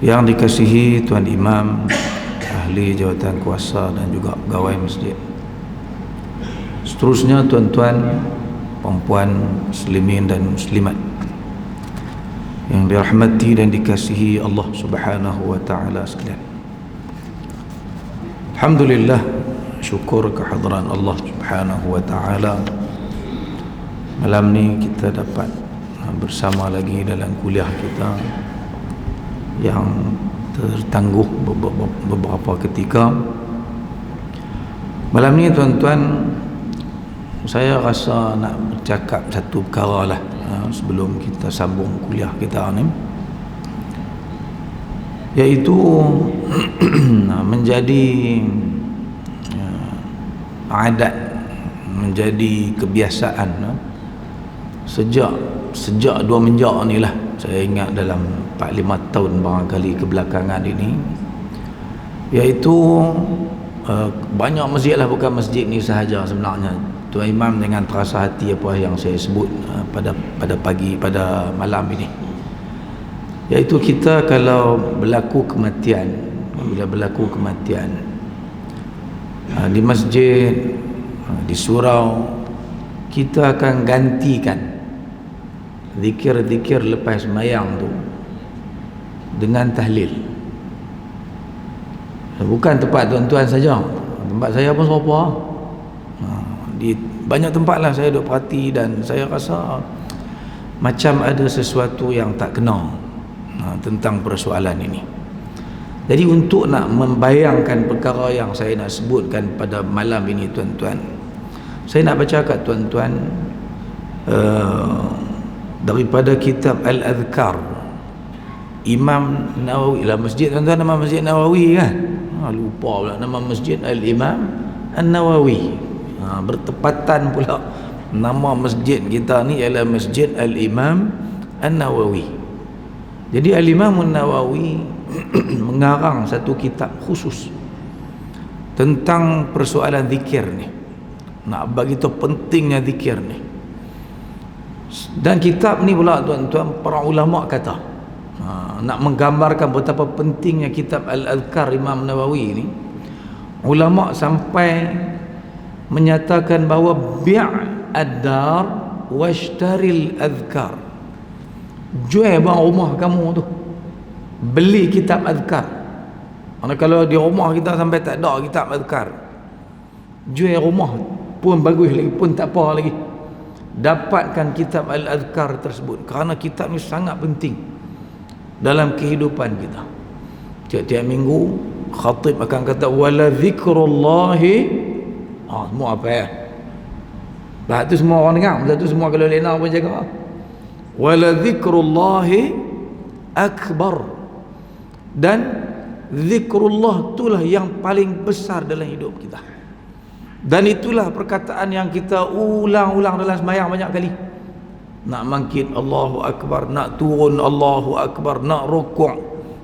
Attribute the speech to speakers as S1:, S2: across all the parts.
S1: Yang dikasihi Tuan Imam, ahli jawatan kuasa dan juga pegawai masjid, seterusnya tuan-tuan, perempuan, muslimin dan muslimat yang dirahmati dan dikasihi Allah Subhanahu wa taala sekalian. Alhamdulillah, syukur kehadiran Allah Subhanahu wa taala. Malam ni kita dapat bersama lagi dalam kuliah kita yang tertangguh beberapa ketika. Malam ni tuan-tuan, saya rasa nak bercakap satu perkara lah sebelum kita sambung kuliah kita ni, iaitu menjadi adat, menjadi kebiasaan sejak dua menjak ni lah. Saya ingat dalam 4-5 tahun barangkali kebelakangan ini, iaitu banyak masjid lah, bukan masjid ni sahaja sebenarnya. Tuan Imam dengan terasa hati apa yang saya sebut pada malam ini, iaitu kita kalau berlaku kematian, bila berlaku kematian di masjid, di surau, kita akan gantikan zikir-zikir lepas sembahyang tu dengan tahlil. Bukan tempat tuan-tuan saja, tempat saya pun serupa. Di banyak tempat lah saya duk perhati, dan saya rasa macam ada sesuatu yang tak kena tentang persoalan ini. Jadi untuk nak membayangkan perkara yang saya nak sebutkan pada malam ini tuan-tuan, saya nak baca kat tuan-tuan daripada kitab Al-Adhkar Imam Nawawi. Lah masjid tuan-tuan nama Masjid Nawawi kan? Lupa pula nama masjid Al-Imam An-Nawawi. Bertepatan pula nama masjid kita ni ialah Masjid Al-Imam An-Nawawi. Jadi Al-Imam An-Nawawi mengarang satu kitab khusus tentang persoalan zikir ni, nak bagi tahu pentingnya zikir ni. Dan kitab ni pula tuan-tuan, para ulama kata nak menggambarkan betapa pentingnya kitab Al-Adhkar Imam Nawawi ni, ulama sampai menyatakan bahawa bi' ad-dar washtaril adhkar, jual bang rumah kamu tu, beli kitab adhkar. Mana kalau di rumah kita sampai tak ada kitab adhkar, jual rumah pun bagus lagi, pun tak apa lagi, dapatkan kitab Al-Adhkar tersebut, kerana kitab ni sangat penting dalam kehidupan kita. Tiap-tiap minggu khatib akan kata wala zikrullahi, semua apa ya? Bah tu semua orang dengar, masa tu semua kalau lena pun jaga. Wala zikrullahi akbar, dan zikrullah itulah yang paling besar dalam hidup kita. Dan itulah perkataan yang kita ulang-ulang dalam sembahyang banyak kali. Nak mangkit Allahu Akbar, nak turun Allahu Akbar, nak rukuk,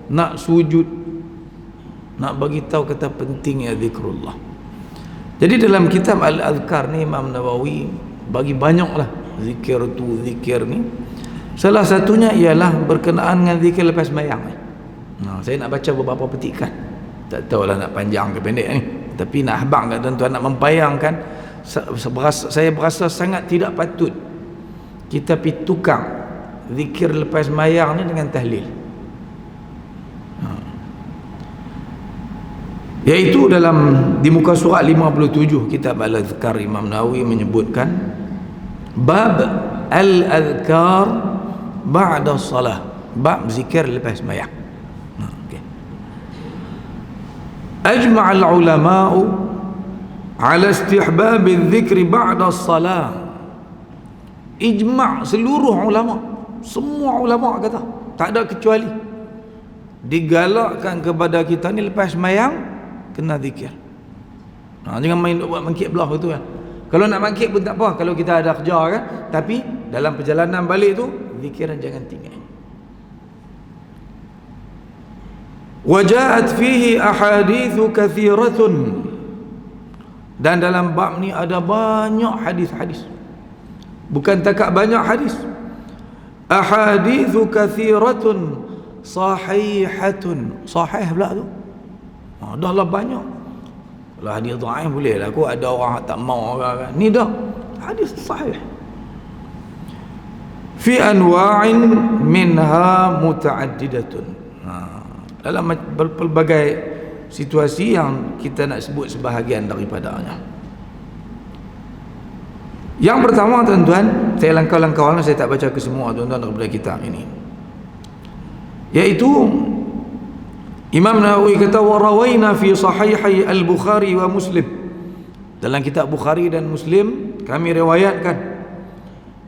S1: nak sujud, nak bagi tahu kata pentingnya zikrullah. Jadi dalam kitab Al-Adhkar ni Imam Nawawi bagi banyaklah zikir tu, zikir ni. Salah satunya ialah berkenaan dengan zikir lepas sembahyang ni. Saya nak baca beberapa petikan, tak tahulah nak panjang ke pendek ni, tapi nak habang kat tuan-tuan, nak membayangkan. Saya berasa sangat tidak patut kita pergi tukang zikir lepas sembahyang ni dengan tahlil. Iaitu di muka surat 57 kitab Al-Adhkar Imam Nawawi menyebutkan bab Al-Adhkar ba'da salah, bab zikir lepas sembahyang. Ajma' al-ulama'u ala istihbab al-dhikri ba'da as-salah. Ijma' seluruh ulama, semua ulama kata, tak ada kecuali, digalakkan kepada kita ni lepas sembahyang kena zikir. Jangan main buat mangkit belah tu kan. Kalau nak mangkit pun tak apa, kalau kita ada kerja kan, tapi dalam perjalanan balik tu zikiran jangan tinggal. Wajaat fihi ahadithu kathiratun, dan dalam bab ni ada banyak hadis-hadis. Bukan takat banyak hadis, ahadithu kathiratun sahihatun. Sahih pula tu. Dah lah banyak. Kalau hadis dhaif boleh lah, aku ada orang tak mau kan. Ni dah hadis sahih. Fi anwa'in minha muta'addidatun. Dalam pelbagai situasi yang kita nak sebut sebahagian daripadanya. Yang pertama tuan-tuan, saya langkah-langkah, saya tak baca ke semua tuan-tuan daripada kitab ini, iaitu Imam Nawawi kata wa rawaina fi sahihai al-Bukhari wa Muslim. Dalam kitab Bukhari dan Muslim kami riwayatkan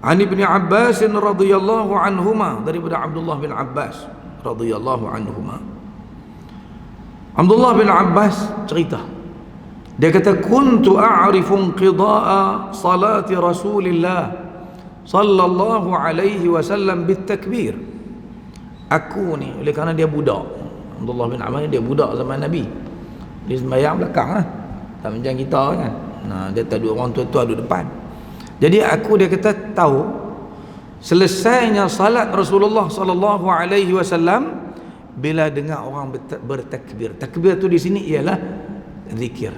S1: an Ibn Abbas radhiyallahu anhuma, daripada Abdullah bin Abbas radhiyallahu anhuma. Abdullah bin Abbas cerita, dia kata kuntu a'rifu inqida'a salati Rasulillah sallallahu alaihi wasallam bitakbir. Aku ni, oleh kerana dia budak, Abdullah bin Abbas dia budak zaman Nabi, dia sembahyang belakang lah, tak macam kita kan. Dia tak duduk, orang tua-tua duduk depan. Jadi dia kata tahu selesainya salat Rasulullah sallallahu alaihi wasallam bila dengar orang bertakbir. Takbir tu di sini ialah zikir.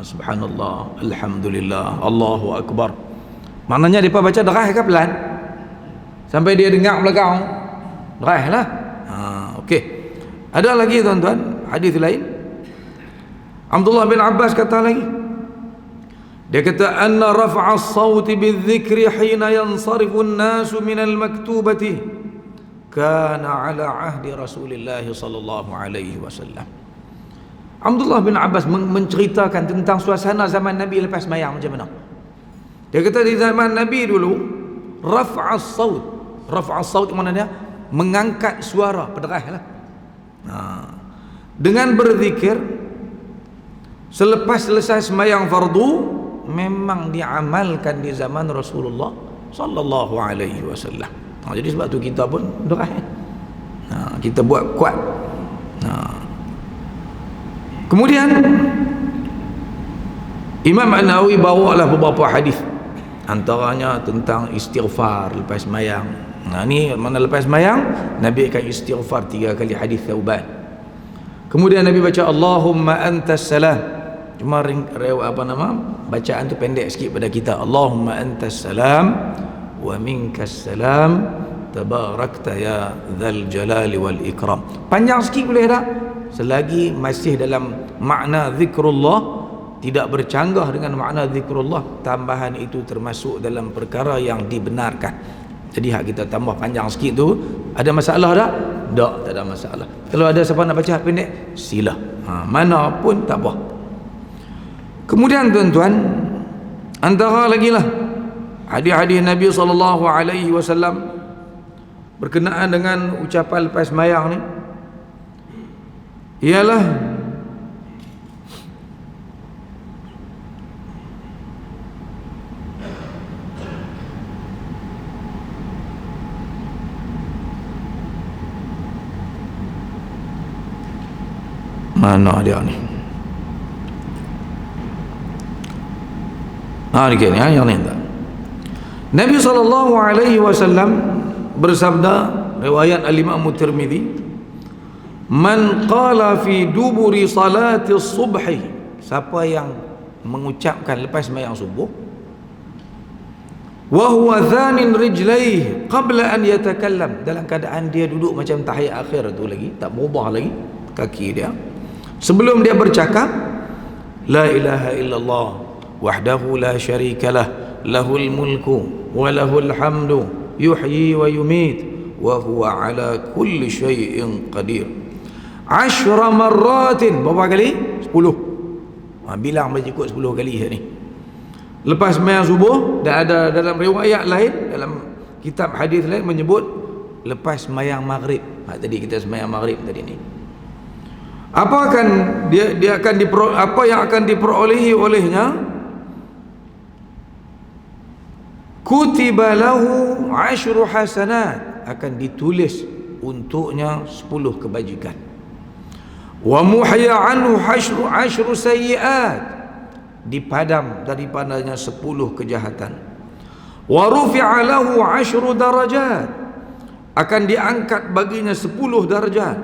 S1: Subhanallah, alhamdulillah, Allahu akbar. Maknanya depa baca derah ke pelan sampai dia dengar belakang, derah lah. Okey. Ada lagi tuan-tuan hadis lain. Abdullah bin Abbas kata lagi, dia kata anna raf'a as-sawti bidzikri hina yansarifu an-nasu min al-maktubati kana ala ahdi Rasulillah sallallahu alaihi wasallam. Abdullah bin Abbas menceritakan tentang suasana zaman Nabi lepas sembahyang macam mana. Dia kata di zaman Nabi dulu raf'a as-saut. Raf'a as-saut mana dia? Mengangkat suara, pederah lah. Dengan berzikir selepas selesai sembahyang fardu memang diamalkan di zaman Rasulullah sallallahu alaihi wasallam. Jadi sebab tu kita pun derah. Kita buat kuat. Kemudian Imam An-Nawawi bawalah beberapa hadis, antaranya tentang istighfar lepas sembahyang. Ni mana lepas sembahyang Nabi akan istighfar 3 kali, hadis Thauban. Kemudian Nabi baca Allahumma antas salam. Cuma bacaan tu pendek sikit pada kita. Allahumma antas salam wa minkas salam tabarakta ya dzal jalali wal ikram. Panjang sikit boleh tak? Selagi masih dalam makna zikrullah, tidak bercanggah dengan makna zikrullah, tambahan itu termasuk dalam perkara yang dibenarkan. Jadi hak kita tambah panjang sikit tu ada masalah tak? Tak ada masalah. Kalau ada siapa nak baca pendek, sila. Mana pun tak apa. Kemudian tuan-tuan, antara lagi lah hadis-hadis Nabi sallallahu alaihi wasallam berkenaan dengan ucapan lepas sembahyang ni ialah mana dia ni? Ni yang ni tak. Nabi sallallahu alaihi wasallam bersabda, riwayat al-Imam Tirmizi, man qala fi duburi salati subhi, siapa yang mengucapkan lepas sembahyang subuh, wa huwa thanin rijlaihi qabla an yatakallam, dalam keadaan dia duduk macam tahiyat akhir tu lagi, tak berubah lagi kaki dia, sebelum dia bercakap, la ilaha illallah wahdahu la syarikalah lahul mulku wa lahul hamdu yuhyi wa yumit wa huwa ala kulli syai'in qadir, 10 marratin, berapa kali? 10. Bilang baca ikut 10 kali ni lepas sembahyang subuh. Dan ada dalam riwayat lain, dalam kitab hadis lain menyebut lepas sembahyang maghrib. Tadi kita sembahyang maghrib tadi ni, apa akan dia akan apa yang akan diperolehi olehnya? Kutiba lahu 10 hasanat, akan ditulis untuknya 10 kebajikan. Wa muhya anhu 10 sayyiat, dipadam daripadanya 10 kejahatan. Wa rufi'a lahu 10 darajat, akan diangkat baginya 10 darjat.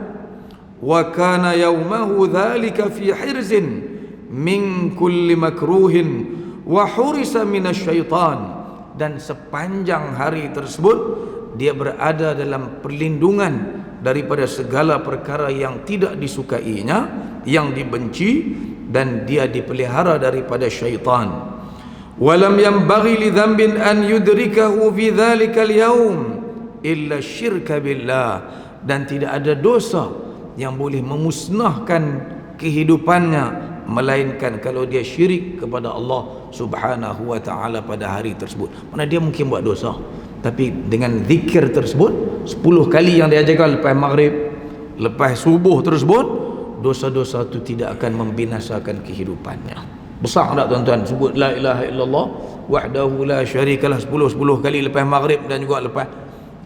S1: Wa kana yaumahu dzalika fi hirzin min kulli makruhin wa hurisa minasyaitan, dan sepanjang hari tersebut dia berada dalam perlindungan daripada segala perkara yang tidak disukainya, yang dibenci, dan dia dipelihara daripada syaitan. Walam yanbaghi li dhanbin an yudrikahu fi dhalikal yaum illa syirka billah, dan tidak ada dosa yang boleh memusnahkan kehidupannya melainkan kalau dia syirik kepada Allah Subhanahu wa taala pada hari tersebut. Mana dia mungkin buat dosa, tapi dengan zikir tersebut 10 kali yang dia ajarkan lepas maghrib, lepas subuh tersebut, dosa-dosa itu tidak akan membinasakan kehidupannya. Besar tak tuan-tuan sebut la ilaha illallah wahdahu la syarikalah 10 kali lepas maghrib dan juga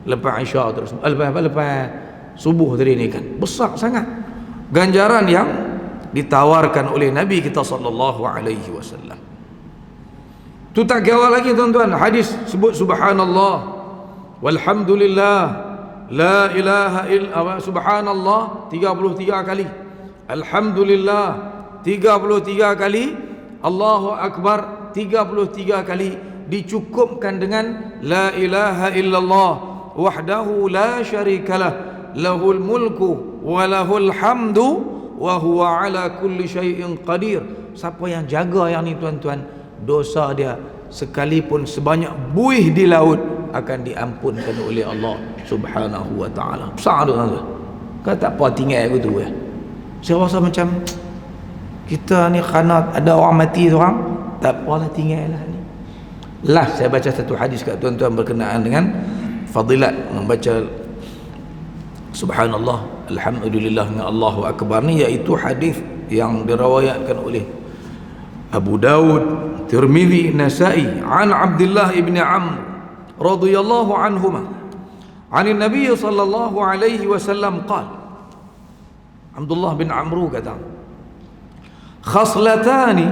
S1: lepas isya terus, lepas subuh tadi ni kan. Besar sangat ganjaran yang ditawarkan oleh Nabi kita sallallahu alaihi wasallam. Tu tak kira lagi tuan-tuan, hadis sebut subhanallah walhamdulillah la ilaha illallah, subhanallah 33 kali, alhamdulillah 33 kali, Allahu akbar 33 kali, dicukupkan dengan la ilaha illallah wahdahu la syarikalah lahul mulku wa lahul hamdu wa huwa ala kulli syai'in qadir. Siapa yang jaga yang ni tuan-tuan, dosa dia sekalipun sebanyak buih di laut akan diampunkan oleh Allah Subhanahu wa taala. Besar tu tuan-tuan. Kau tak apa tinggal aku tu ya. Saya rasa macam kita ni kerana ada orang mati seorang, tak apalah tinggal lah ni. Last saya baca satu hadis kat tuan-tuan berkenaan dengan fadilat membaca subhanallah alhamdulillah dengan Allahu akbar ni, iaitu hadis yang diriwayatkan oleh Abu Daud, Tirmizi, Nasa'i an Abdullah ibn Amr radhiyallahu anhuma an Nabi sallallahu alaihi wasallam qala, Abdullah bin Amr kata, khaslatani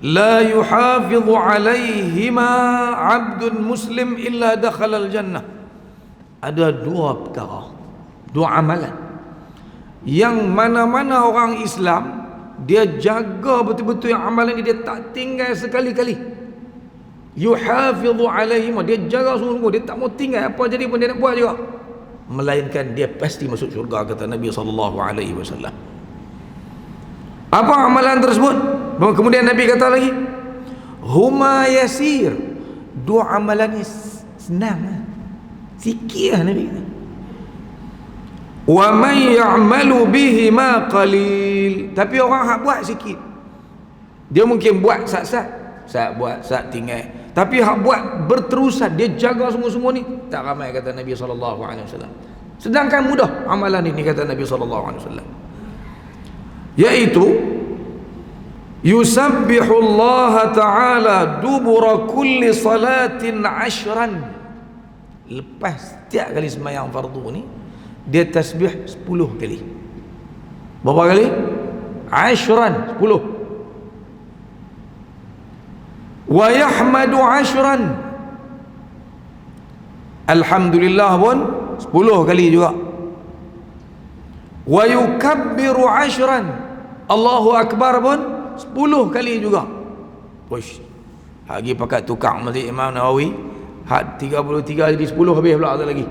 S1: la yuhafidhu alaihima abdun muslim illa dakhala al-jannah. Ada dua perkara, dua amalan yang mana-mana orang Islam dia jaga betul-betul yang amalan ini, dia tak tinggal sekali-kali. Yuhafidhu alaihima, dia jaga sungguh-sungguh, dia tak mau tinggal, apa jadi pun dia nak buat juga, melainkan dia pasti masuk syurga, kata Nabi SAW. Apa amalan tersebut? Kemudian Nabi kata lagi, huma yasir, dua amalan ni senang, sikit lah Nabi kata. Wa man ya'malu bihi ma qalil, tapi orang hak buat sikit. Dia mungkin buat sat buat sat tinggal, tapi hak buat berterusan, dia jaga semua-semua ni tak ramai, kata Nabi SAW. Sedangkan mudah amalan ini, kata Nabi SAW, yaitu yusabbihu Allah Ta'ala dubura kulli salatin 10. Lepas setiap kali sembahyang fardu ni dia tasbih 10 kali. Berapa kali? 10. Wa yahmadu 10. Alhamdulillah pun 10 kali juga. Wa yukabbiru 10. Allahu akbar pun 10 kali juga. Push. Lagi pakai tukang Masjid Imam Nawawi, hak 33 jadi 10 habis pula ada lagi.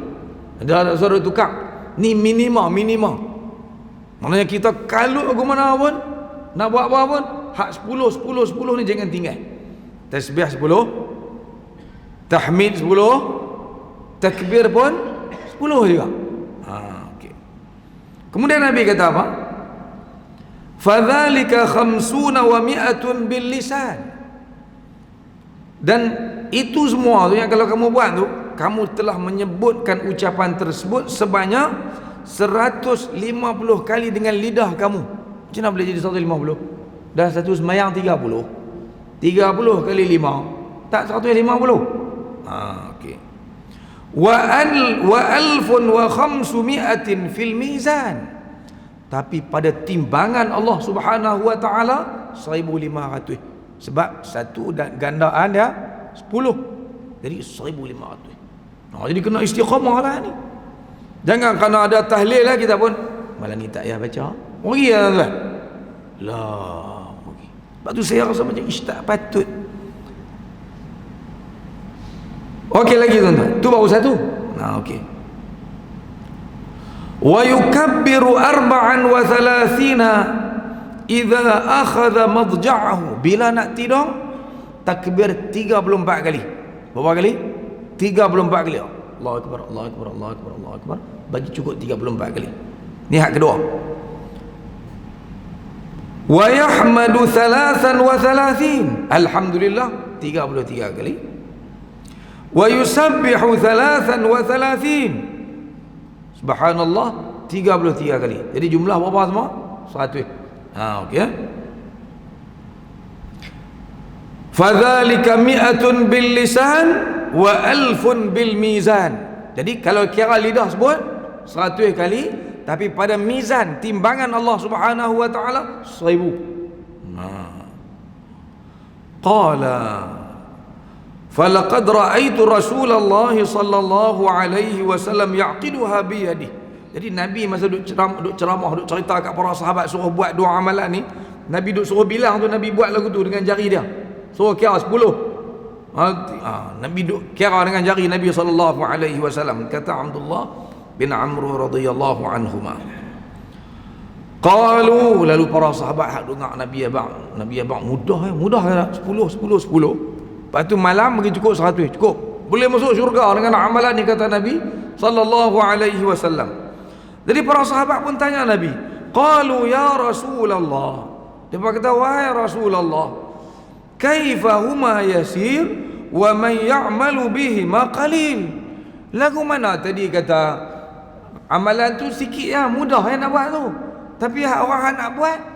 S1: Ada suara tukang. Ni minima. Maknanya kita kalau ke mana pun nak buat apa pun, hak 10 ni jangan tinggal. Tasbih 10, tahmid 10, takbir pun 10 juga. Okey. Kemudian Nabi kata apa? Fadzalika 50 wa 100 bil lisan. Dan itu semua tu yang kalau kamu buat tu, kamu telah menyebutkan ucapan tersebut sebanyak 150 kali dengan lidah kamu. Macam mana boleh jadi 150? Dan satu sembahyang 30 kali 5 tak 150. Okey. Wa alfun wa khamsumi'atin fil mizan, tapi pada timbangan Allah Subhanahu wa taala 1500, sebab satu dan gandaan dia 10, jadi 1500. Jadi kena istiqamah lah ni. Jangan kerana ada tahlil lah kita pun malam ni tak payah baca. Pergi lah tuan. Lah, pergi. Sebab tu saya rasa macam ish tak patut. Okey lagi tuan-tuan. Tu baru satu. Nah, okey. Wa yukabbiru 34 idza akhadha madja'ahu. Bila nak tidur takbir 34 kali. Berapa kali? 34 kali. Allahu akbar, Allahu akbar, Allahu akbar, Allahu akbar. Bagi cukup 34 kali. Ni hak kedua. Wa yahmadu 33. Alhamdulillah 33 kali. Wa yusabbihu 33. Subhanallah 33 kali. Jadi jumlah berapa semua? 100. Okey. Fadzalika mi'atun bil lisan wa alfun bil mizan. Jadi kalau kira lidah sebut 100 kali, tapi pada mizan timbangan Allah Subhanahu wa taala 1000. Qala falaqad ra'aitu Rasulullah sallallahu alaihi wasallam yaqiduha bi yadihi. Jadi Nabi masa duk ceramah, duk cerita kat para sahabat suruh buat dua amalan ni, Nabi duk suruh bilang tu, Nabi buat lagu tu dengan jari dia. Suruh kira 10. Nabi duk kira dengan jari Nabi sallallahu alaihi wasallam. Kata Abdullah bin Amr radhiyallahu anhuma. Qalu, lalu para sahabat hak dengar Nabi abang mudah kan 10. Lepas tu malam bagi cukup 100, cukup. Boleh masuk syurga dengan amalan ni, kata Nabi sallallahu alaihi wasallam. Jadi para sahabat pun tanya Nabi, qalu ya Rasulullah. Dia kata, wahai Rasulullah, kaifa huma yasir wa man ya'malu bihi ma qalil. Lagu mana tadi kata amalan tu sikit ya, mudah nak buat tu. Tapi orang nak buat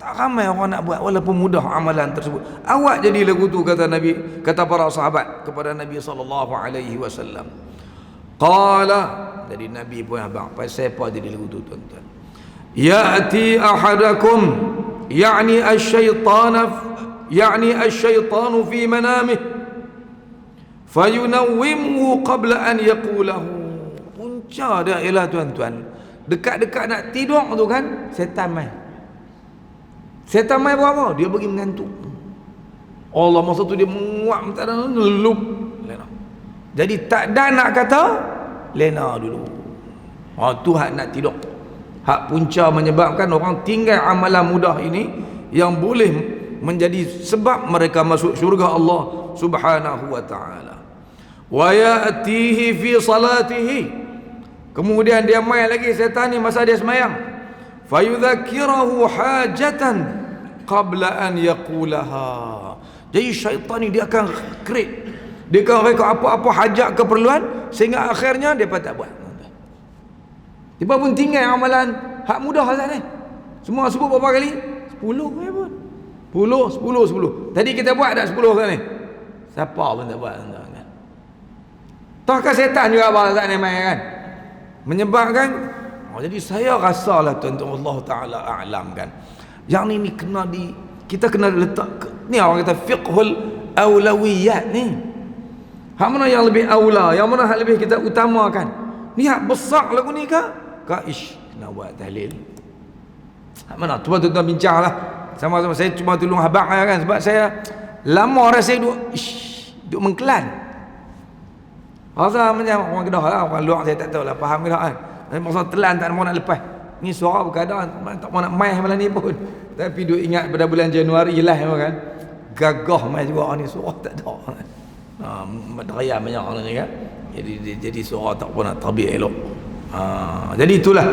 S1: tak ramai orang nak buat walaupun mudah amalan tersebut. Awak jadi lagu tu, kata Nabi, kata para sahabat kepada Nabi sallallahu alaihi wasallam. Qala, jadi Nabi pun abang pasal apa jadi lagu tu tuan-tuan. Ya'ti ahadakum yani asy-syaitanu fi manamih fayunawwimuhu qabla an yaqulahu. Punca dia ialah tuan-tuan, dekat-dekat nak tidur tu kan, setan mai. Setan mai buat apa? Dia bagi mengantuk. Allah masa tu dia menguap, tak ada lelup. Jadi tak ada nak kata lena dulu. Tu hak nak tidur. Hak punca menyebabkan orang tinggal amalan mudah ini yang boleh menjadi sebab mereka masuk syurga Allah Subhanahu wa taala. Wa ya'tihi fi salatihi. Kemudian dia mai lagi setan ni masa dia sembahyang. Fayudzakkirahu hajatan qabla an yaqulaha. Jadi syaitan ni dia akan create, dia akan reka apa-apa hajat keperluan sehingga akhirnya dia tak buat. Dia pun tinggal amalan hak mudah Azan ni. Semua sebut berapa kali? 10 pun. 10. Tadi kita buat dah 10 kali. Siapa pun tak buat. Tahkah setan juga abang Azan ni main kan? Menyebabkan jadi saya rasalah tuan-tuan, Allah Taala a'lam kan. Yang ni kena kita kena letak ni orang kata fiqhul aulawiyat ni. Hak mana yang lebih aula, yang mana hak lebih kita utamakan? Ni hak besar lagu ni ke? Ish, nak buat tahlil. Hak mana? Cuba tuan-tuan bincanglah. Sama-sama saya cuma tolong abang kan, sebab saya lama rasa duk mengkelan. Rasa macam orang Kedah lah, orang luar saya tak tahu lah, faham ke tak kan? Maksud telan tak mau nak lepas. Ni suara berkadang tak mau nak main malam ni pun. Tapi duk ingat pada bulan Januari lah kan. Gagah main juga ni, suara tak ada. Deraya banyak orang ni kan. Jadi suara tak pun nak terbit elok. Jadi itulah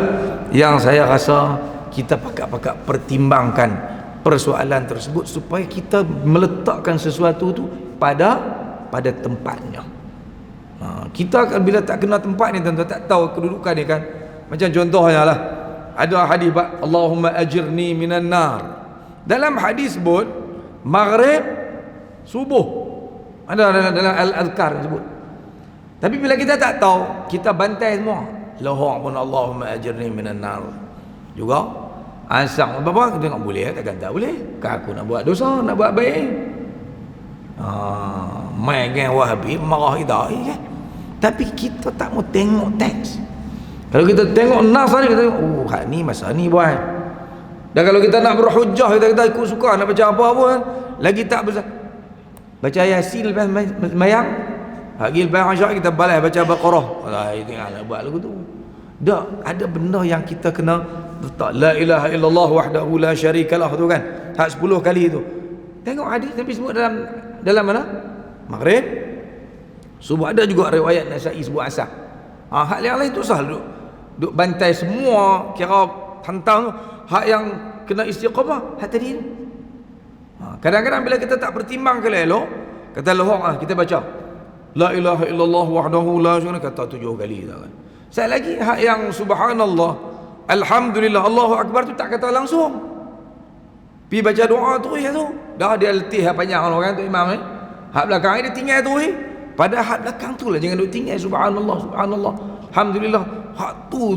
S1: yang saya rasa kita pakat-pakat pertimbangkan persoalan tersebut supaya kita meletakkan sesuatu tu pada tempatnya. Kita bila tak kenal tempat ni, tuan-tuan, tak tahu kedudukan ni kan. Macam contohnya lah, ada hadis Allahumma ajirni minan nar. Dalam hadis sebut maghrib, subuh, ada dalam al-adhkar sebut. Tapi bila kita tak tahu, kita bantai semua. Lohong pun Allahumma ajirni minan nar juga. Asal apa kita tak boleh, takkan tak boleh. Aku nak buat dosa, nak buat baik. Main dengan Wahabi marah kita kan. Tapi kita tak mau tengok teks. Kalau kita tengok nas ni, kita tengok, oh hak ni masa ni buat. Dan kalau kita nak berhujah, kita ikut suka nak baca apa pun, lagi tak besar. Baca Yasin lepas mayang, lagi lepas Isyak kita balas baca Baqarah. Itu yang nak buat lagu tu. Tak ada benda yang kita kena letak la ilaha illallah wahdahu la syarikalah tu kan. Hak 10 kali tu. Tengok hadis Nabi sebut dalam mana? Maghrib. Subuh ada juga riwayat Nasa'i sebut asar. Hak yang lain tu sah duk bantai semua kira tentang tu. Hak yang kena istiqamah hak tadi tu. Kadang-kadang bila kita tak bertimbang ke elok, kata lohong kita baca la ilaha illallah wahdahu la syarika kata 7 kali tak kan. Saya lagi hak yang subhanallah alhamdulillah Allahu akbar tu tak kata langsung. Pi baca doa tu ya tu. Dah dia letih panjang orang tu imam ni. Hak belakang ni dia tinggal tu Pada hak belakang tu lah jangan duk tinggal subhanallah subhanallah alhamdulillah. Hak tu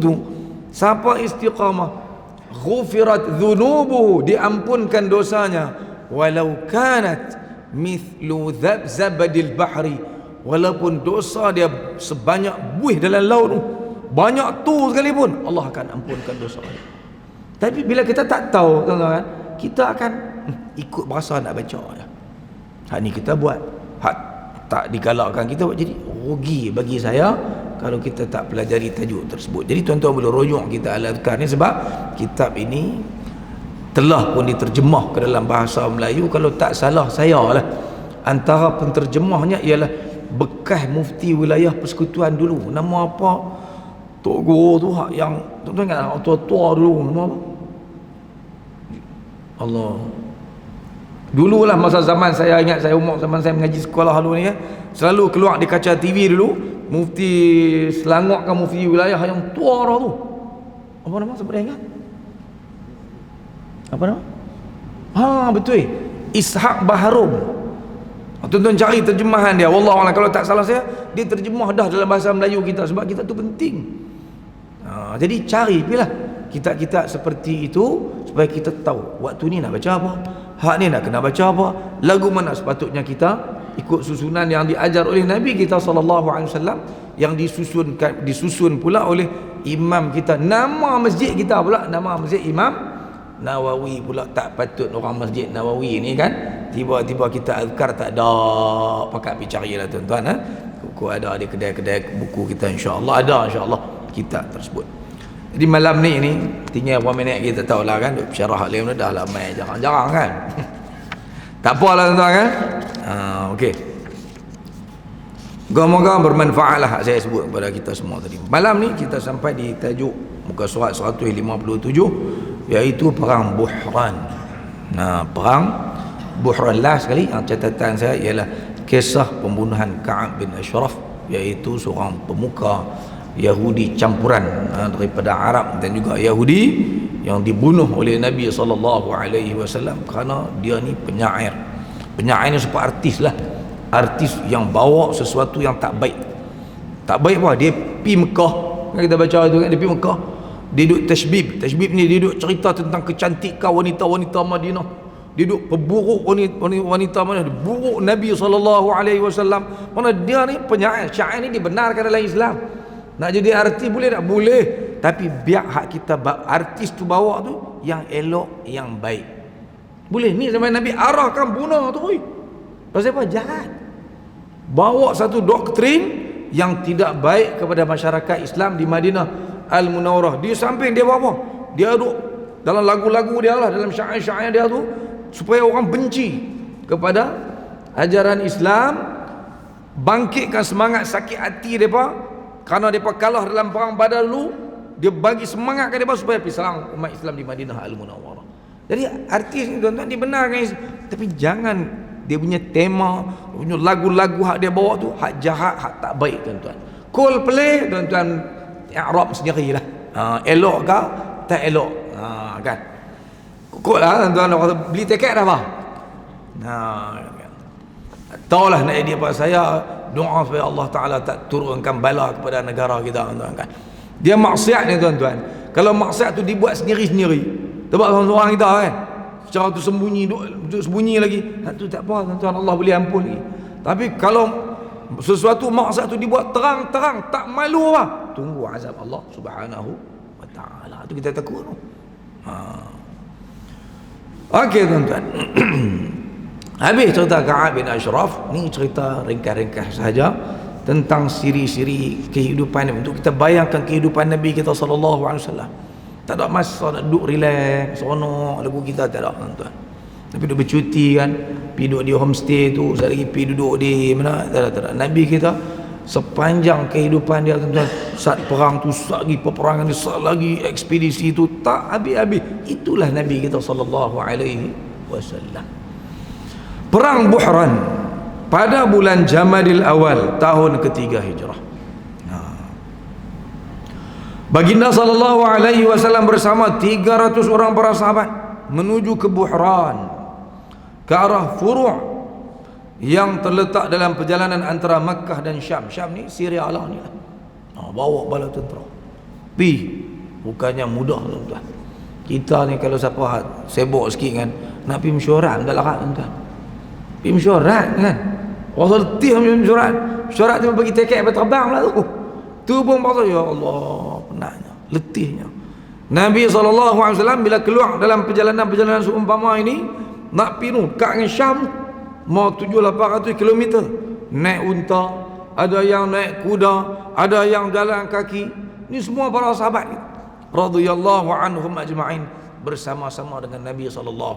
S1: siapa istiqamah ghufirat dhunubuhu, diampunkan dosanya, walau kanat mithlu zabadil bahri, walaupun dosa dia sebanyak buih dalam laut tu, banyak tu sekalipun Allah akan ampunkan dosa dia. Tapi bila kita tak tahu tuan-tuan, kita akan ikut berasa nak baca je. Hak ni kita buat, hak tak digalakkan kita buat. Jadi rugi bagi saya kalau kita tak pelajari tajuk tersebut. Jadi tuan-tuan boleh rujuk kita Al-Adhkar ni sebab kitab ini telah pun diterjemah ke dalam bahasa Melayu. Kalau tak salah saya lah, antara penterjemahnya ialah bekas mufti wilayah Persekutuan dulu. Nama apa? Tok Guru tu hak yang tuan-tuan ingat tua-tua dulu, nama apa? Allah. Dululah masa zaman saya ingat, saya umur zaman saya mengaji sekolah dulu ni selalu keluar di kaca TV dulu mufti Selangor kan, mufti wilayah yang tua dah tu. Apa nama sebut ingat? Apa nama? Betul. Ishaq Baharum. Tuan-tuan cari terjemahan dia. Wallahualam, kalau tak salah saya, dia terjemah dah dalam bahasa Melayu kita sebab kita tu penting. Jadi cari pilah kitab-kitab seperti itu supaya kita tahu waktu ni nak baca apa, hak ni nak kena baca apa, lagu mana sepatutnya kita ikut susunan yang diajar oleh Nabi kita sallallahu alaihi wasallam, yang disusun pula oleh imam kita. Nama masjid kita pula nama masjid Imam Nawawi pula. Tak patut orang masjid Nawawi ni kan tiba-tiba kita azkar tak ada, pakat pergi carilah tuan-tuan. Buku ada di kedai-kedai buku kita, insya-Allah ada, insya-Allah kitab tersebut. Jadi malam ni tinggal berapa minit kita tahu lah kan, syarah alim dah lah main jarang-jarang kan. Tak apalah tuan-tuan kan. Okey. Moga-moga bermanfaatlah hak saya sebut kepada kita semua tadi. Malam ni kita sampai di tajuk muka surat 157 iaitu perang Buhran. Perang Buhran last sekali yang catatan saya ialah kisah pembunuhan Ka'ab bin Ashraf, iaitu seorang pemuka Yahudi campuran daripada Arab dan juga Yahudi yang dibunuh oleh Nabi SAW kerana dia ni penyair. Penyair ni seperti artis lah, artis yang bawa sesuatu yang tak baik. Tak baik apa? Dia pergi Mekah kan, kita baca itu kan, dia pergi Mekah, dia duduk tasbib. Tasbib ni dia duduk cerita tentang kecantikan wanita-wanita Madinah, dia duduk perburuk wanita mana, buruk Nabi SAW. Mana dia ni penyair, syair ni dibenarkan dalam Islam. Nak jadi artis boleh tak? Boleh. Tapi biar hak kita artis tu bawa tu yang elok, yang baik. Boleh. Ni zaman Nabi arahkan bunuh tu. Pasal apa? Jahat. Bawa satu doktrin yang tidak baik kepada masyarakat Islam di Madinah Al-Munawwarah. Di samping dia apa? Dia duduk dalam lagu-lagu dia lah, dalam syair-syair dia tu, supaya orang benci kepada ajaran Islam, bangkitkan semangat sakit hati mereka kerana mereka kalah dalam perang Badar dulu. Dia bagi semangat ke mereka supaya pergi serang umat Islam di Madinah Al-Munawwarah. Jadi artis ni tuan-tuan dibenarkan, tapi jangan dia punya tema, punya lagu-lagu hak dia bawa tu hak jahat, hak tak baik tuan-tuan. Coldplay tuan-tuan i'rab sendirilah. Elok ke tak elok, kan. Kok lah tuan-tuan beli tiket dah bah. Taulah nak idea pada saya, doa supaya Allah Ta'ala tak turunkan bala kepada negara kita, tuan-tuan kan. Dia maksiat ni tuan-tuan. Kalau maksiat tu dibuat sendiri-sendiri, sebab orang-orang kita kan secara tu sembunyi, duduk sembunyi lagi, tu tak apa tuan-tuan, Allah boleh ampun lagi. Tapi kalau sesuatu maksiat tu dibuat terang-terang, tak malu apa, tunggu azab Allah Subhanahu wa taala. Itu kita takut tu. Okey tuan-tuan. Habis cerita Ka'ab bin Ashraf, ni cerita ringkas-ringkas sahaja tentang siri-siri kehidupan untuk kita bayangkan kehidupan Nabi kita sallallahu alaihi wasallam. Tak ada masa nak duduk relax, seronok lagu kita, tak ada tuan-tuan. Tapi duduk bercuti kan, pergi duduk di homestay tu, sekali lagi pergi duduk di mana, tak ada. Nabi kita sepanjang kehidupan dia tuan-tuan, saat perang tu, saat lagi peperangan ni, saat lagi ekspedisi tu, tak habis-habis. Itulah Nabi kita sallallahu alaihi wasallam. Perang Buhran pada bulan Jamadil Awal tahun ketiga Hijrah. Baginda sallallahu alaihi wasallam bersama 300 orang para sahabat menuju ke Buhran, ke arah Furu' yang terletak dalam perjalanan antara Makkah dan Syam. Syam ni Syria lah ni lah. Bawa bala tentera. Bukannya mudah tuan-tuan. Kita ni kalau siapa sibuk sikit kan, nak pergi mesyuarat tak larat tuan-tuan. Pergi mesyuarat kan. Orang letih mesyuarat. Mesyuarat tu bagi tiket terbang lah tu. Tu pun pasal ya Allah, penatnya, letihnya. Nabi SAW bila keluar dalam perjalanan seumpama ini, nak pergi kat dengan Syam, mau 700-800 km, naik unta, ada yang naik kuda, ada yang jalan kaki. Ini semua para sahabat radhiyallahu anhum ajma'in bersama-sama dengan Nabi SAW.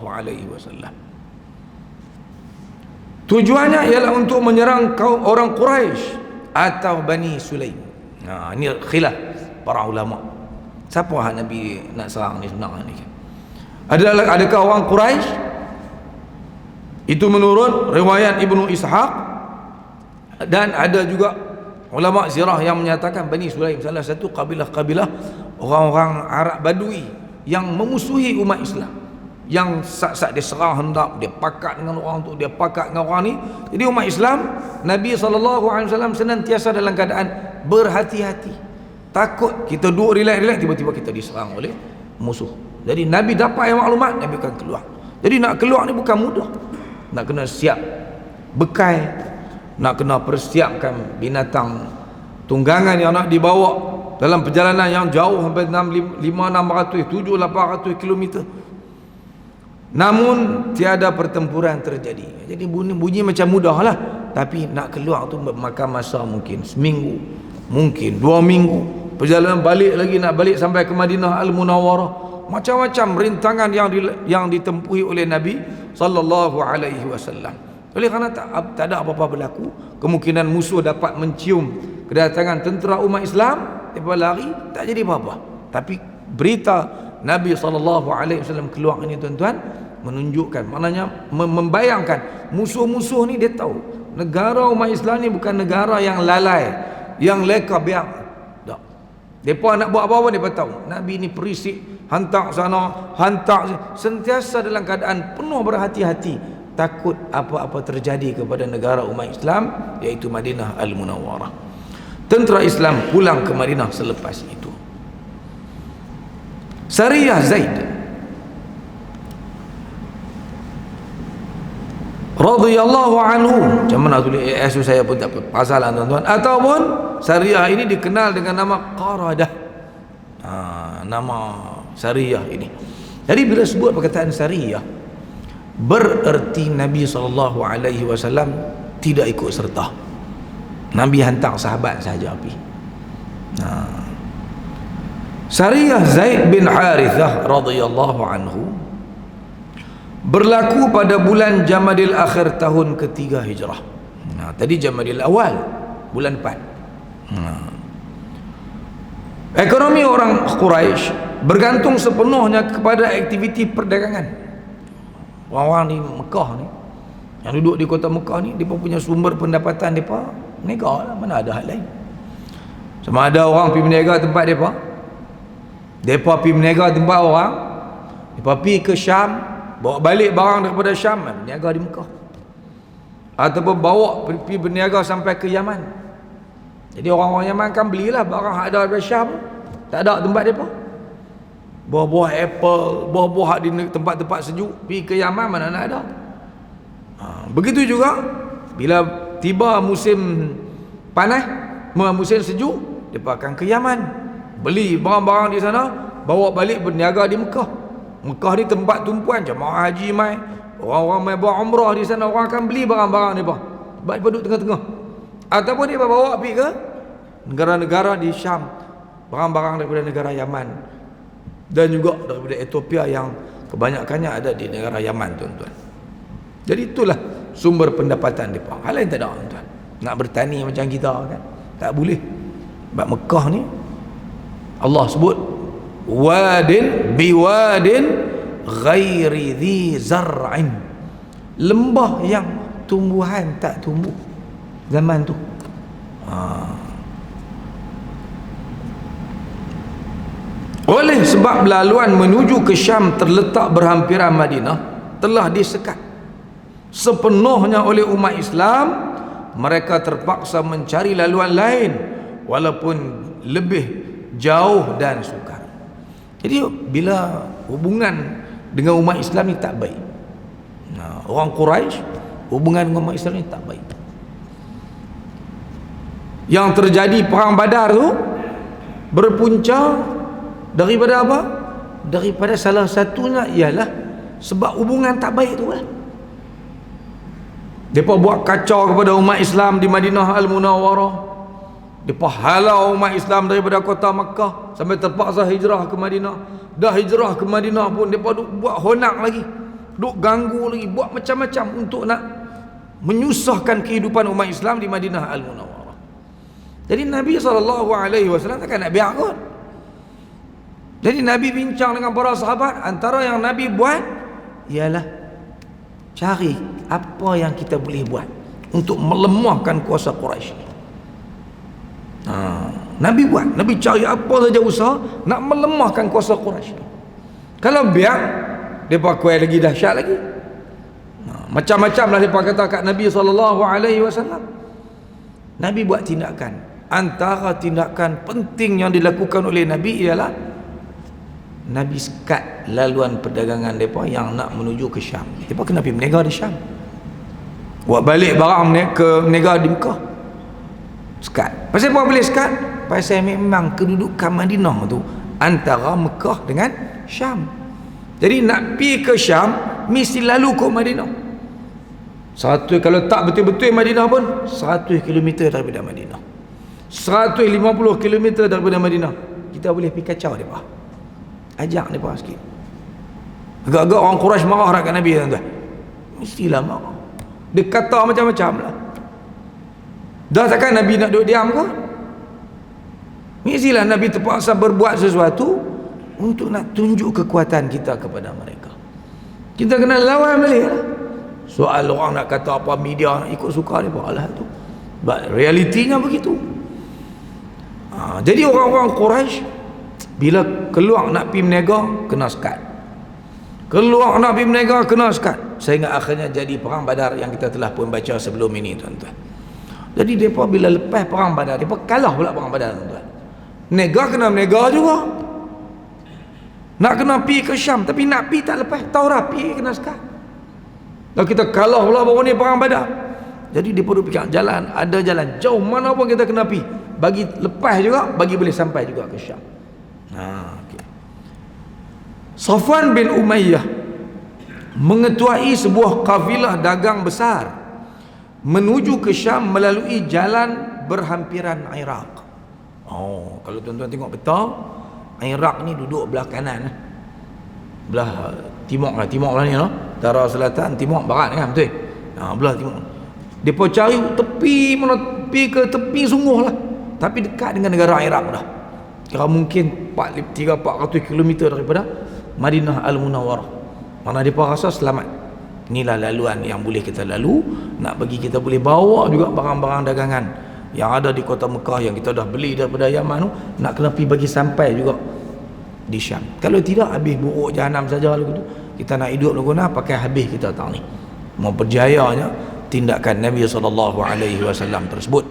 S1: Tujuannya ialah untuk menyerang kaum orang Quraisy atau Bani Sulaim. Ini khilaf para ulama. Siapa yang Nabi nak serang ni sebenarnya ni? Adakah orang Quraisy? Itu menurut riwayat Ibnu Ishaq, dan ada juga ulama sirah yang menyatakan Bani Sulaim salah satu kabilah-kabilah orang-orang Arab Badui yang memusuhi umat Islam, yang saat-saat dia serang hendak, dia pakat dengan orang tu, dia pakat dengan orang ni. Jadi umat Islam, Nabi SAW senantiasa dalam keadaan berhati-hati, takut kita duduk relax-relax, tiba-tiba kita diserang oleh musuh. Jadi Nabi dapat yang maklumat, Nabi akan keluar. Jadi nak keluar ni bukan mudah, nak kena siap bekal, nak kena persiapkan binatang tunggangan yang nak dibawa dalam perjalanan yang jauh sampai 500, 700, 800 km. Namun tiada pertempuran terjadi. Jadi bunyi macam mudah lah, tapi nak keluar tu makan masa mungkin seminggu, mungkin 2 minggu. Perjalanan balik lagi, nak balik sampai ke Madinah Al-Munawwarah. Macam-macam rintangan yang ditempuhi oleh Nabi sallallahu alaihi wasallam. Oleh kerana tak ada apa-apa berlaku, kemungkinan musuh dapat mencium kedatangan tentera umat Islam, dia lari, tak jadi apa-apa. Tapi berita Nabi sallallahu alaihi wasallam keluar ini tuan-tuan menunjukkan, maknanya membayangkan musuh-musuh ni dia tahu negara umat Islam ni bukan negara yang lalai, yang leka biak. Tak. Depa nak buat apa-apa depa tahu. Nabi ni perisik, hantar sana, hantar sini, sentiasa dalam keadaan penuh berhati-hati, takut apa-apa terjadi kepada negara umat Islam, iaitu Madinah Al-Munawwarah. Tentera Islam pulang ke Madinah selepas itu. Sariyah Zaid radhiyallahu anhu, macam mana tulis AS saya pun tak apa pasalan tuan-tuan, ataupun Sariyah ini dikenal dengan nama Qaradah. Nama Sariyah ini. Jadi bila sebut perkataan Sariyah, bererti Nabi SAW tidak ikut serta. Nabi hantar sahabat sahaja pergi. Sariyah Zaid bin Harithah radhiyallahu anhu berlaku pada bulan Jamadil Akhir tahun ketiga Hijrah. Tadi Jamadil Awal bulan 4. Ekonomi orang Quraisy bergantung sepenuhnya kepada aktiviti perdagangan. Orang-orang di Mekah ni, yang duduk di kota Mekah ni, mereka punya sumber pendapatan mereka berniaga lah, mana ada hal lain. Sama ada orang pergi berniaga tempat mereka pergi berniaga tempat orang, mereka pergi ke Syam, bawa balik barang daripada Syam, berniaga di Mekah, ataupun bawa pergi berniaga sampai ke Yaman. Jadi orang-orang Yaman kan belilah barang ada daripada Syam, tak ada tempat mereka. Buah-buah apple, buah-buah di tempat-tempat sejuk, pergi ke Yaman mana nak ada. Begitu juga bila tiba musim panas, musim sejuk, mereka akan ke Yaman, beli barang-barang di sana, bawa balik berniaga di Mekah. Mekah ni tempat tumpuan jemaah haji mai, orang-orang mai buat umrah di sana, orang akan beli barang-barang mereka. Sebab mereka duduk tengah-tengah. Ataupun dia bawa pergi ke negara-negara di Syam, barang-barang daripada negara Yaman, dan juga daripada Ethiopia yang kebanyakannya ada di negara Yaman, tuan-tuan. Jadi itulah sumber pendapatan mereka. Hal lain tak ada, tuan-tuan. Nak bertani macam kita kan, tak boleh. Sebab Mekah ni Allah sebut wadin biwadin ghairi dhi zar'in, lembah yang tumbuhan tak tumbuh zaman tu. Oleh sebab laluan menuju ke Syam terletak berhampiran Madinah telah disekat sepenuhnya oleh umat Islam, mereka terpaksa mencari laluan lain walaupun lebih jauh dan sukar. Jadi bila hubungan dengan umat Islam ni tak baik, orang Quraisy hubungan dengan umat Islam ni tak baik. Yang terjadi perang Badar tu berpunca daripada apa? Daripada salah satunya ialah sebab hubungan tak baik tu lah. Mereka buat kacau kepada umat Islam di Madinah Al-Munawwarah. Mereka halau umat Islam daripada kota Makkah sampai terpaksa hijrah ke Madinah. Dah hijrah ke Madinah pun mereka buat honak lagi, duk ganggu lagi, buat macam-macam untuk nak menyusahkan kehidupan umat Islam di Madinah Al-Munawwarah. Jadi Nabi SAW takkan nak biar kot. Jadi Nabi bincang dengan para sahabat, antara yang Nabi buat ialah cari apa yang kita boleh buat untuk melemahkan kuasa Quraisy. Nabi buat, Nabi cari apa saja usaha nak melemahkan kuasa Quraisy. Kalau biar, mereka kuat lagi dahsyat lagi. Macam-macam lah mereka kata kat Nabi SAW. Nabi buat tindakan. Antara tindakan penting yang dilakukan oleh Nabi ialah Nabi sekat laluan perdagangan mereka yang nak menuju ke Syam. Mereka kena pergi berniaga di Syam, buat balik barang ke berniaga di Mekah. Sekat. Pasal apa boleh sekat? Pasal memang kedudukan Madinah tu antara Mekah dengan Syam. Jadi nak pergi ke Syam mesti lalu ke Madinah. Kalau tak betul-betul Madinah pun 100 km daripada Madinah, 150 km daripada Madinah. Kita boleh pergi kacau mereka, ajak mereka sikit. Agak-agak orang Quraisy marah kat Nabi, tuan-tuan. Mestilah marah. Dia kata macam-macam lah. Dah takkan Nabi nak duduk diam ke? Mestilah Nabi terpaksa berbuat sesuatu untuk nak tunjuk kekuatan kita kepada mereka. Kita kena lawan balik lah. Soal orang nak kata apa, media nak ikut suka dia, alah tu. But realitinya begitu. Jadi orang-orang Quraisy bila keluar nak pergi berniaga kena sekat, keluar nak pergi berniaga kena sekat, sehingga akhirnya jadi perang Badar yang kita telah pun baca sebelum ini, tuan-tuan. Jadi mereka bila lepas perang Badar, mereka kalah pula perang Badar, tuan-tuan. Berniaga kena berniaga juga, nak kena pergi ke Syam, tapi nak pergi tak lepas, tahu dah pergi kena sekat. Kalau kita kalah pula baru ni perang Badar. Jadi dia perlu fikir jalan, ada jalan jauh mana pun kita kena pergi, bagi lepas juga, bagi boleh sampai juga ke Syam. Okay. Safwan bin Umayyah mengetuai sebuah kafilah dagang besar menuju ke Syam melalui jalan berhampiran Iraq. Kalau tuan-tuan tengok peta, Iraq ni duduk belah kanan, belah timur lah ni, utara selatan, timur barat kan, betul? Belah timur. Depa cari tepi mana, tepi ke tepi sungguh lah, tapi dekat dengan negara Iraq dah. Kira mungkin 300-400 km daripada Madinah Al-Munawwarah. Mana depa rasa selamat. Inilah laluan yang boleh kita lalu, nak bagi kita boleh bawa juga barang-barang dagangan yang ada di kota Mekah yang kita dah beli daripada Yaman tu, nak kena pergi bagi sampai juga di Syam. Kalau tidak, habis buruk jahanam saja lagu tu. Kita nak hidup lagu nak pakai habis kita tak ni. Mau berjayanya tindakan Nabi SAW tersebut.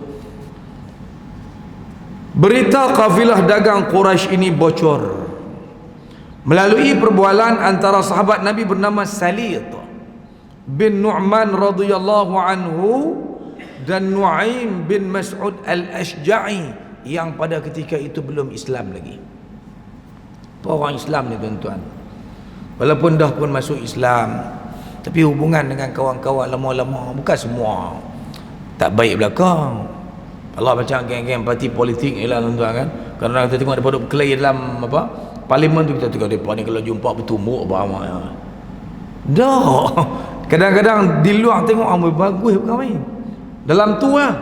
S1: Berita kafilah dagang Quraisy ini bocor melalui perbualan antara sahabat Nabi bernama Salit bin Nu'man radhiyallahu anhu dan Nu'aim bin Mas'ud al-Ashja'i yang pada ketika itu belum Islam lagi. Orang Islam ni tuan-tuan, walaupun dah pun masuk Islam, tapi hubungan dengan kawan-kawan lama-lama bukan semua tak baik belakang. Allah macam geng-geng parti politik ni lah tuan-tuan kan. Kadang-kadang kita tengok daripada berkelahi dalam apa parlimen tu, kita tengok mereka ni kalau jumpa bertumbuk apa amat ya. Dah kadang-kadang di luar tengok amat bagus bukan main, dalam tu lah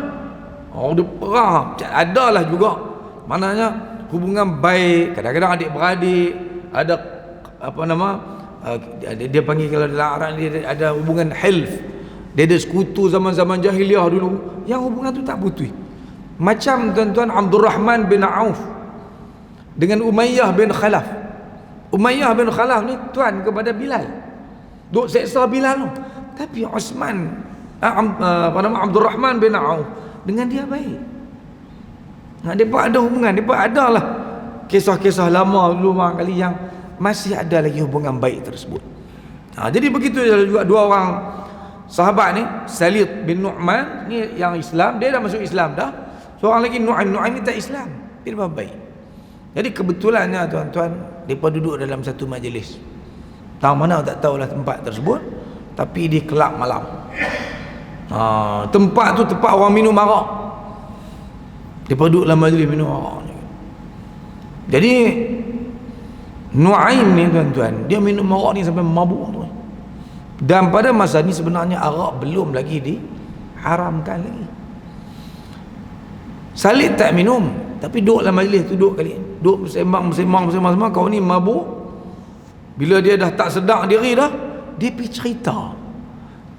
S1: dia perang. Adalah juga maknanya hubungan baik, kadang-kadang adik-beradik ada apa nama dia panggil, kalau dalam Arab dia ada hubungan hilf, dia ada sekutu zaman-zaman jahiliah dulu yang hubungan tu tak putus. Macam tuan-tuan Abdul Rahman bin Auf dengan Umayyah bin Khalaf. Umayyah bin Khalaf ni tuan kepada Bilal, duk seksa Bilal tu. Tapi Osman apa nama Abdul Rahman bin Auf dengan dia baik. Mereka ada hubungan, mereka adalah kisah-kisah lama dulu kali yang masih ada lagi hubungan baik tersebut. Jadi begitu juga dua orang sahabat ni, Salid bin Nu'man ni yang Islam, dia dah masuk Islam dah. Seorang lagi Nu'aim ni tak Islam, dia baik. Jadi kebetulannya tuan-tuan, mereka duduk dalam satu majlis. Tahu mana tak tahulah tempat tersebut, tapi di kelab malam. Tempat tu tempat orang minum arak. Mereka duduk dalam majlis minum arak. Jadi Nu'aim ni tuan-tuan, dia minum arak ni sampai mabuk tu. Dan pada masa ni sebenarnya arak belum lagi diharamkan lagi. Salid tak minum, tapi duduk dalam majlis tu, duduk bersembang, kau ni mabuk. Bila dia dah tak sedar diri dah, dia pergi cerita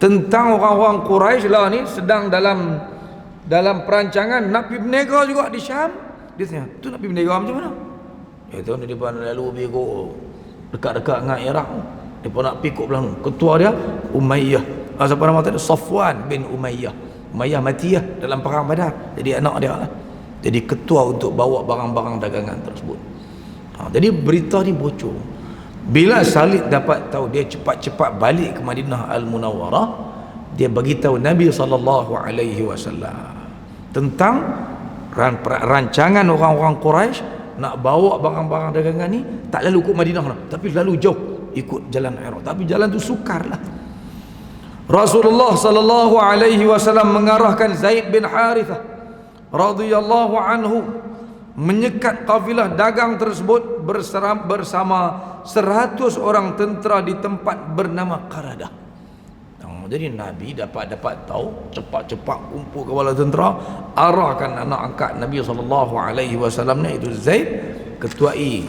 S1: tentang orang-orang Quraisy lah ni sedang dalam perancangan nak pergi berniaga juga di Syam. Dia tanya, tu nak pergi berniaga macam mana? Dia tahu dia pun lalu pergi dekat-dekat dengan Iraq. Dia pun nak pergi belah tu. Ketua dia Umayyah. Siapa nama tadi? Safwan bin Umayyah. Umayyah mati lah dalam perang Badar. Jadi anak dia lah. Jadi ketua untuk bawa barang-barang dagangan tersebut. Jadi berita ni bocor. Bila Salid dapat tahu, dia cepat-cepat balik ke Madinah Al-Munawwarah. Dia bagi tahu Nabi SAW tentang rancangan orang-orang Quraisy nak bawa barang-barang dagangan ni, tak lalu ikut Madinah lah, tapi lalu jauh ikut jalan Iraq. Tapi jalan tu sukar lah. Rasulullah SAW mengarahkan Zaid bin Harithah radhiyallahu anhu menyekat kafilah dagang tersebut bersama 100 orang tentera di tempat bernama Qaradah. Jadi Nabi dapat tahu, cepat-cepat kumpul kepala tentera, arahkan anak angkat Nabi SAW ni, itu Zaid, ketuai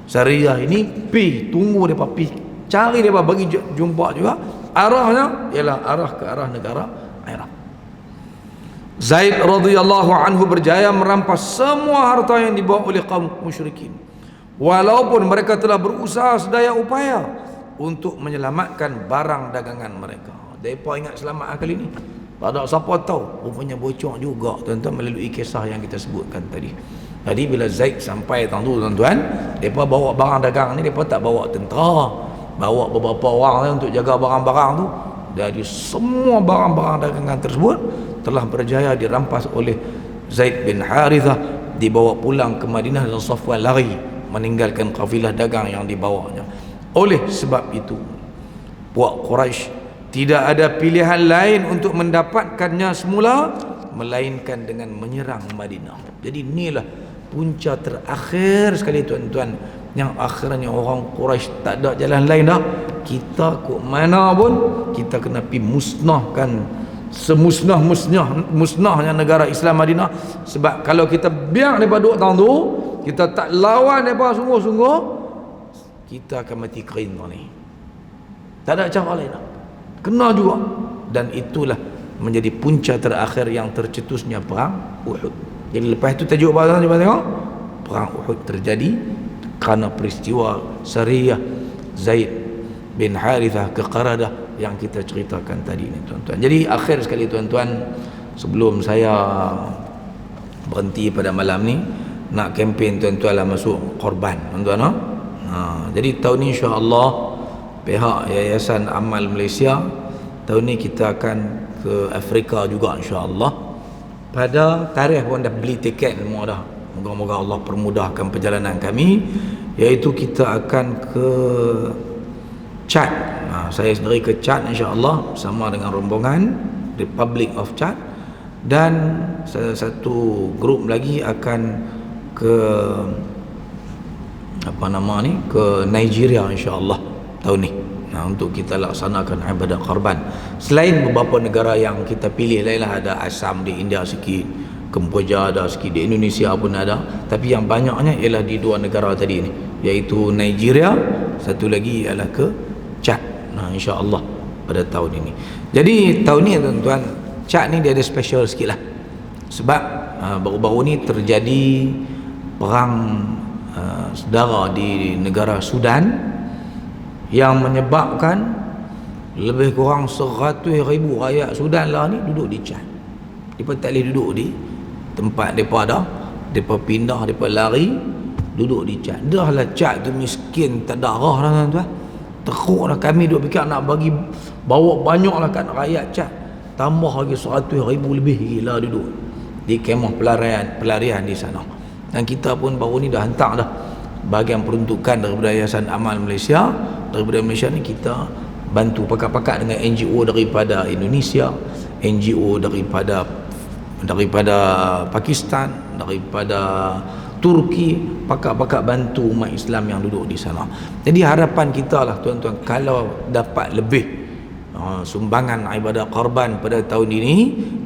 S1: Sariyah ini, pi tunggu depa, pi cari depa, bagi jumpa juga. Arahnya ialah arah ke arah negara Iraq. Zaid radhiyallahu anhu berjaya merampas semua harta yang dibawa oleh kaum musyrikin, walaupun mereka telah berusaha sedaya upaya untuk menyelamatkan barang dagangan mereka. Mereka ingat selamat kali ni, tak ada siapa tahu, rupanya bocor juga tuan-tuan melalui kisah yang kita sebutkan tadi. Jadi bila Zaid sampai tu tuan-tuan, mereka bawa barang dagang ni, mereka tak bawa tentera, bawa beberapa orang untuk jaga barang-barang tu. Jadi semua barang-barang dagangan tersebut telah berjaya dirampas oleh Zaid bin Harithah, dibawa pulang ke Madinah, dan Safwan lari meninggalkan kafilah dagang yang dibawanya. Oleh sebab itu, puak Quraisy tidak ada pilihan lain untuk mendapatkannya semula melainkan dengan menyerang Madinah. Jadi inilah punca terakhir sekali tuan-tuan, yang akhirnya orang Quraisy tak ada jalan lain dah. Kita kok mana pun kita kena pergi musnahkan semusnahnya negara Islam Madinah. Sebab kalau kita biar mereka duduk tahun tu, kita tak lawan mereka sungguh-sungguh, kita akan mati kering ni. Tak ada cara lain dah, kena juga. Dan itulah menjadi punca terakhir yang tercetusnya perang Uhud. Jadi lepas itu tajuk bahasa cuba tengok, perang Uhud terjadi kerana peristiwa Sariyah Zaid bin Harithah ke Qaradah yang kita ceritakan tadi ni tuan-tuan. Jadi akhir sekali tuan-tuan, sebelum saya berhenti pada malam ni, nak kempen tuan-tuan lah masuk korban tuan-tuan. Jadi tahun ni insya-Allah pihak Yayasan Amal Malaysia, tahun ni kita akan ke Afrika juga insya-Allah. Pada tarikh pun dah beli tiket semua dah. Moga-moga Allah permudahkan perjalanan kami, iaitu kita akan ke Chad. Saya sendiri ke Chad insya-Allah bersama dengan rombongan Republic of Chad, dan satu grup lagi akan ke ke Nigeria insya-Allah tahun ni. Untuk kita laksanakan ibadah korban. Selain beberapa negara yang kita pilih lainlah, ada Assam di India sikit, Kemboja ada sikit, di Indonesia pun ada, tapi yang banyaknya ialah di dua negara tadi ni, iaitu Nigeria, satu lagi ialah ke Chad. Insya-Allah pada tahun ini. Jadi tahun ni tuan-tuan, Chad ni dia ada special sikit lah, sebab baru-baru ni terjadi perang sedara di negara Sudan yang menyebabkan lebih kurang 100,000 rakyat Sudan lah ni duduk di Chad. Mereka tak boleh duduk di tempat mereka dah, mereka pindah, mereka lari duduk di Chad. Dah lah Chad tu miskin tak darah lah tuan-tuan. Teruk lah, kami duk fikir nak bagi bawa banyak lah kat rakyat Chad, tambah lagi 100,000 lebih gila duduk di kemah pelarian di sana. Dan kita pun baru ni dah hantar dah bahagian peruntukan daripada Yayasan Amal Malaysia. Daripada Malaysia ni kita bantu pakat-pakat dengan NGO daripada Indonesia, NGO daripada Pakistan, daripada Turki, pakat-pakat bantu umat Islam yang duduk di sana. Jadi harapan kita lah tuan-tuan, kalau dapat lebih sumbangan ibadah korban pada tahun ini,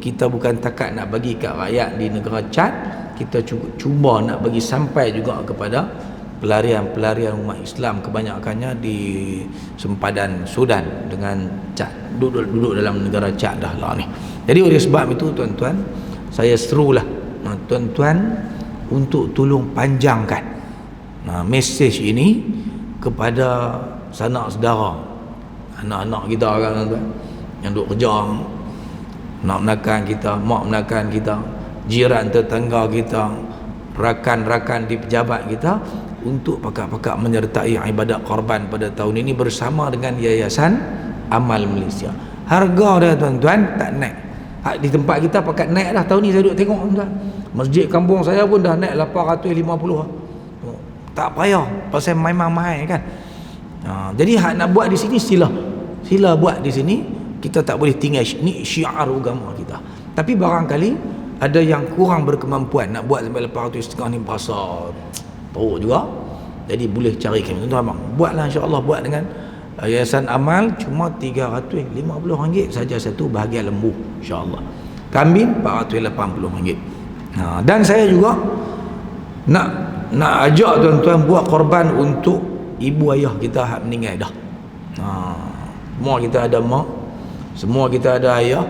S1: kita bukan takat nak bagi kat rakyat di negara Chad, kita cuba nak bagi sampai juga kepada pelarian-pelarian umat Islam, kebanyakannya di sempadan Sudan dengan Chad, duduk dalam negara Chad dah lah ni. Jadi oleh sebab itu tuan-tuan, saya serulah tuan-tuan untuk tolong panjangkan mesej ini kepada sanak saudara, anak-anak kita kan tuan-tuan, yang duk kerja, nak menakan kita, mak menakan kita, jiran tetangga kita, rakan-rakan di pejabat kita, untuk pakat-pakat menyertai ibadat korban pada tahun ini bersama dengan Yayasan Amal Malaysia. Harga dia tuan-tuan tak naik. Di tempat kita pakat naik dah tahun ni, saya duduk tengok tuan-tuan. Masjid kampung saya pun dah naik 850. Tak payah, pasal memang mahal kan. Jadi hak nak buat di sini sila buat di sini. Kita tak boleh tinggal, ni syiar agama kita. Tapi barangkali ada yang kurang berkemampuan nak buat sampai 850 ni, berasa teruk juga. Jadi boleh cari kami tuan-tuan, buatlah insya-Allah, buat dengan Yayasan Amal, cuma RM350 saja satu bahagian lembu insya-Allah. Kambing RM480. Dan saya juga nak ajak tuan-tuan buat korban untuk ibu ayah kita hak meninggal dah. Semua kita ada mak, semua kita ada ayah,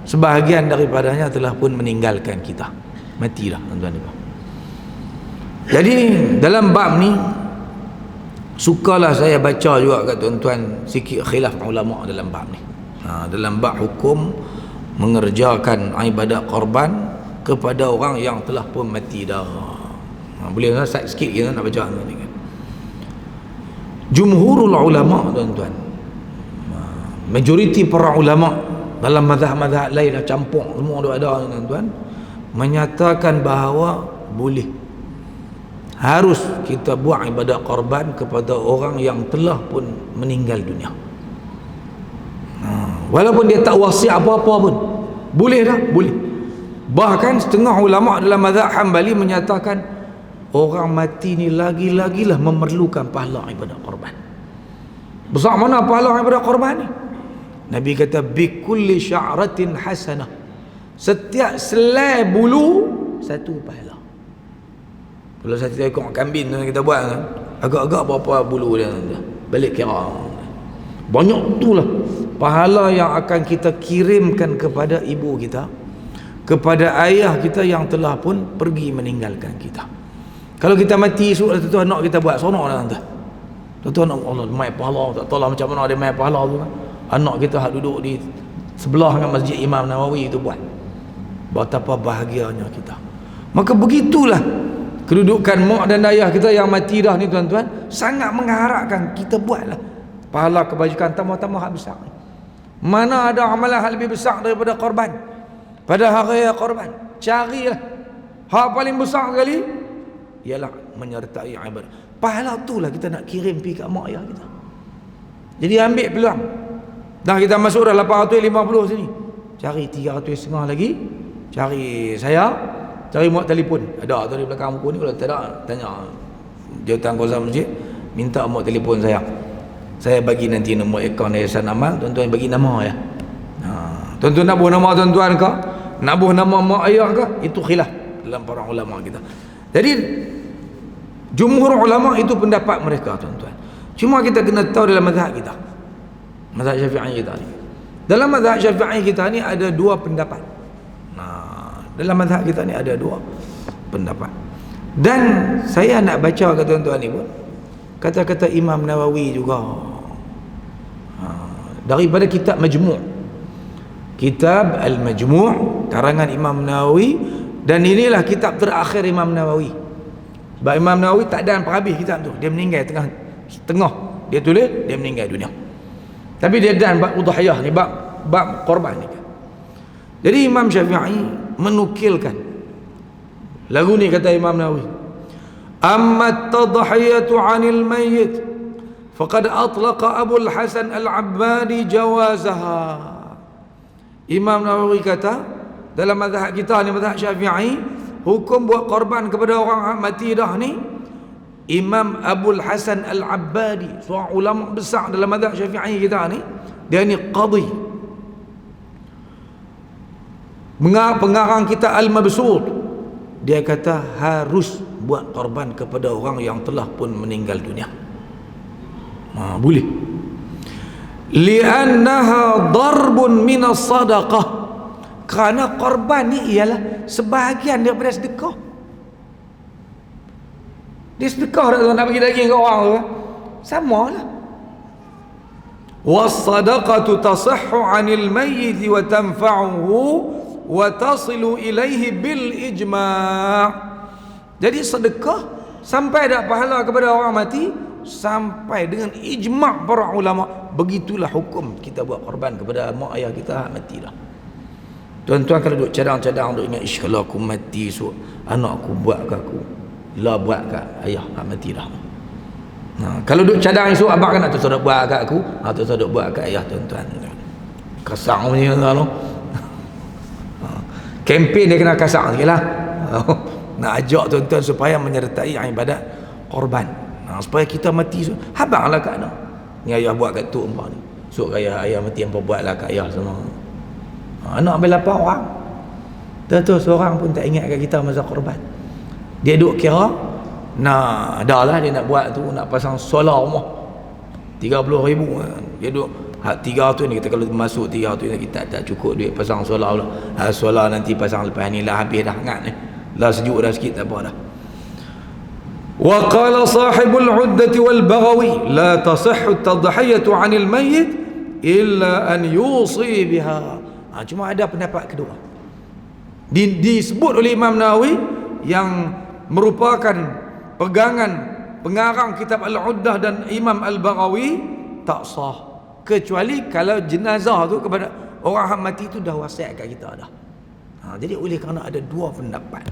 S1: sebahagian daripadanya telah pun meninggalkan kita, mati dah tuan-tuan. Jadi dalam bab ni sukalah saya baca juga kat tuan-tuan sikit khilaf ulama dalam bab ni. Dalam bab hukum mengerjakan ibadat korban kepada orang yang telah pun mati dah. Boleh sikit kita nak baca ni kan. Jumhurul ulama tuan-tuan, majoriti para ulama dalam mazhab-mazhab lain dah campur semua ada tuan-tuan, menyatakan bahawa boleh, harus kita buat ibadat korban kepada orang yang telah pun meninggal dunia. Walaupun dia tak wasiat apa-apa pun boleh dah, boleh. Bahkan setengah ulama dalam mazhab Hambali menyatakan orang mati ni lagi-lagilah memerlukan pahala ibadat korban. Besar mana pahala ibadat korban ni? Nabi kata bikulli sya'ratin hasanah, setiap selai bulu satu pahala. Kalau saya tengok kambing kita buat kan, agak-agak berapa bulu dia balik kira, banyak tu lah pahala yang akan kita kirimkan kepada ibu kita, kepada ayah kita yang telah pun pergi meninggalkan kita. Kalau kita mati esok tu anak kita buat seronok dah tuan. Tuan anak Allah mai pahala, tak tahu lah macam mana dia mai pahala tu kan. Anak kita hak duduk di sebelah dengan Masjid Imam Nawawi itu buat, betapa bahagianya kita. Maka begitulah kedudukan mak dan ayah kita yang mati dah ni tuan-tuan, sangat mengharapkan kita buatlah pahala kebajikan tambah-tambah hak besar. Mana ada amalan yang lebih besar daripada korban pada hari raya korban? Carilah. Hak paling besar sekali ialah menyertai ibadah. Pahala tu lah kita nak kirim pergi kat mak ayah kita. Jadi ambil peluang. Dah kita masuk dah 850 sini. Cari 300 lagi. Cari saya. Cari muat telefon. Ada tu di belakang buku ni. Kalau tak ada, tanya jawatan kuasa masjid. Minta muat telefon saya. Saya bagi nanti nombor akaun Yayasan Amal. Tuan-tuan bagi nama ya. Tuan-tuan nak buh nama tuan-tuan ke? Nak buh nama mak ayah ke? Itu khilaf dalam para ulama kita. Jadi jumhur ulama itu pendapat mereka, tuan-tuan. Cuma kita kena tahu dalam mazhab kita, mazhab Syafi'i kita ni. Dalam mazhab Syafi'i kita ni ada dua pendapat. Dalam mazhab kita ni ada dua pendapat. Dan saya nak baca ke tuan-tuan ni pun kata-kata Imam Nawawi juga. Daripada kitab Majmu'. Kitab Al-Majmu' karangan Imam Nawawi, dan inilah kitab terakhir Imam Nawawi. Sebab Imam Nawawi tak ada habis kitab tu. Dia meninggal tengah dia tulis, dia meninggal dunia. Tapi dia dan bab udhiyah ni, bab korban ni. Jadi Imam Syafi'i menukilkan lagu ni, kata Imam Nawawi, amma at-tadhiyatu 'anil mayyit faqad atlaqa Abu al-Hasan al-Abbadi jawazaha. Imam Nawawi kata dalam mazhab kita ni, mazhab Syafi'i, hukum buat korban kepada orang mati dah ni, Imam Abul Hasan Al-Abbadi, seorang ulama besar dalam mazhab Syafi'i kita ni, dia ni qadhi, pengarang kita Al-Mabsut, dia kata harus buat korban kepada orang yang telah pun meninggal dunia. Boleh. Li'annaha darbun minas sadaqah, kerana korban ni ialah sebahagian daripada sedekah. Dia sedekah tak, nak bagi daging ke orang tu, sama lah. Was-sadaqatu tasihhu 'anil mayyit wa tanfa'uhu wa tasilu ilaihi bil ijma'. Jadi sedekah sampai dak pahala kepada orang mati, sampai dengan ijma' para ulama. Begitulah hukum kita buat korban kepada mak ayah kita mati dah. Tuan-tuan kalau duk cadang-cadang duk ingat, ish, kalau aku mati so anak aku buat ke aku, lah buat kat ayah mati dah. Kalau duk cadang esok abang kan nak tu sudah buat kat aku, tu sudah buat kat ayah, tuan-tuan. Kasar punya tu. Kempen dia kena kasar sikitlah. Nak ajak tuan-tuan supaya menyertai ibadat korban. Supaya kita mati so habanglah kat anak. Ni ayah buat kat tu umpah ni. Esok ayah mati hangpa buatlah kat ayah semua. Anak ambil 8 orang. Tentu seorang pun tak ingat kat kita masa korban. Dia duk kira nak adalah dia nak buat tu, nak pasang solar rumah 30,000. Dia duk hak 300 ni, kita kalau masuk 300 ni kita tak cukup duit pasang solar pula. Solar nanti pasang lepas ni lah habis dah hangat ni. Lah sejuk dah sikit tak apa dah. Wa qala sahibul 'uddati wal baghawi la tasihhu at-tadhiyatu 'anil mayyit illa an yusi biha. Cuma ada pendapat kedua. Disebut oleh Imam Nawawi yang merupakan pegangan pengarang kitab Al-Uddah dan Imam Al-Baghawi, tak sah kecuali kalau jenazah tu kepada orang yang mati tu dah wasiat kat kita dah. Jadi oleh kerana ada dua pendapat,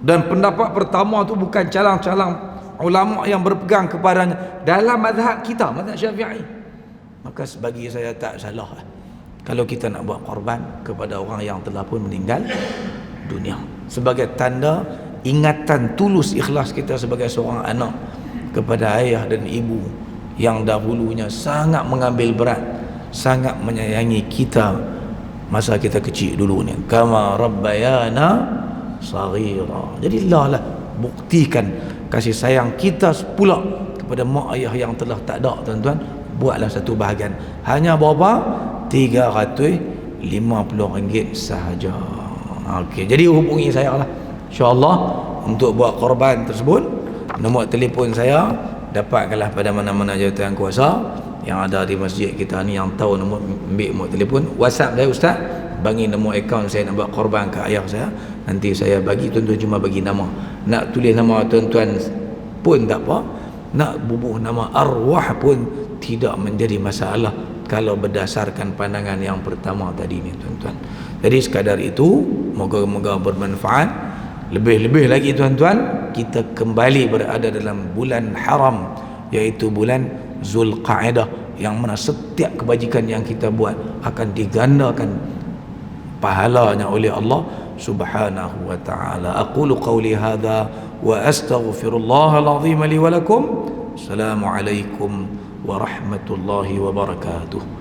S1: dan pendapat pertama tu bukan calang-calang ulama yang berpegang kepadanya dalam mazhab kita, mazhab Syafi'i, maka bagi saya tak salah kalau kita nak buat korban kepada orang yang telah pun meninggal dunia, sebagai tanda ingatan tulus ikhlas kita sebagai seorang anak kepada ayah dan ibu yang dahulunya sangat mengambil berat, sangat menyayangi kita masa kita kecil dulu ni, kama rabbayana saghira. Jadi lah buktikan kasih sayang kita pula kepada mak ayah yang telah tak ada, tuan-tuan. Buatlah satu bahagian, hanya berapa? RM350 sahaja. Okey, jadi hubungi saya lah InsyaAllah untuk buat korban tersebut. Nombor telefon saya dapatkanlah pada mana-mana jawatan kuasa yang ada di masjid kita ni, yang tahu nombor, ambil nombor telefon, WhatsApp saya, ustaz bagi nombor akaun saya nak buat korban ke ayah saya, nanti saya bagi. Tuan-tuan cuma bagi nama, nak tulis nama tuan-tuan pun tak apa, nak bubuh nama arwah pun tidak menjadi masalah, kalau berdasarkan pandangan yang pertama tadi ni tuan-tuan. Jadi sekadar itu, moga-moga bermanfaat. Lebih-lebih lagi tuan-tuan, kita kembali berada dalam bulan haram, iaitu bulan Zulqa'dah, yang mana setiap kebajikan yang kita buat akan digandakan pahalanya oleh Allah Subhanahu wa ta'ala. Aqulu qawli hadha wa astaghfirullahal azim li wa lakum. Assalamualaikum warahmatullahi wabarakatuh.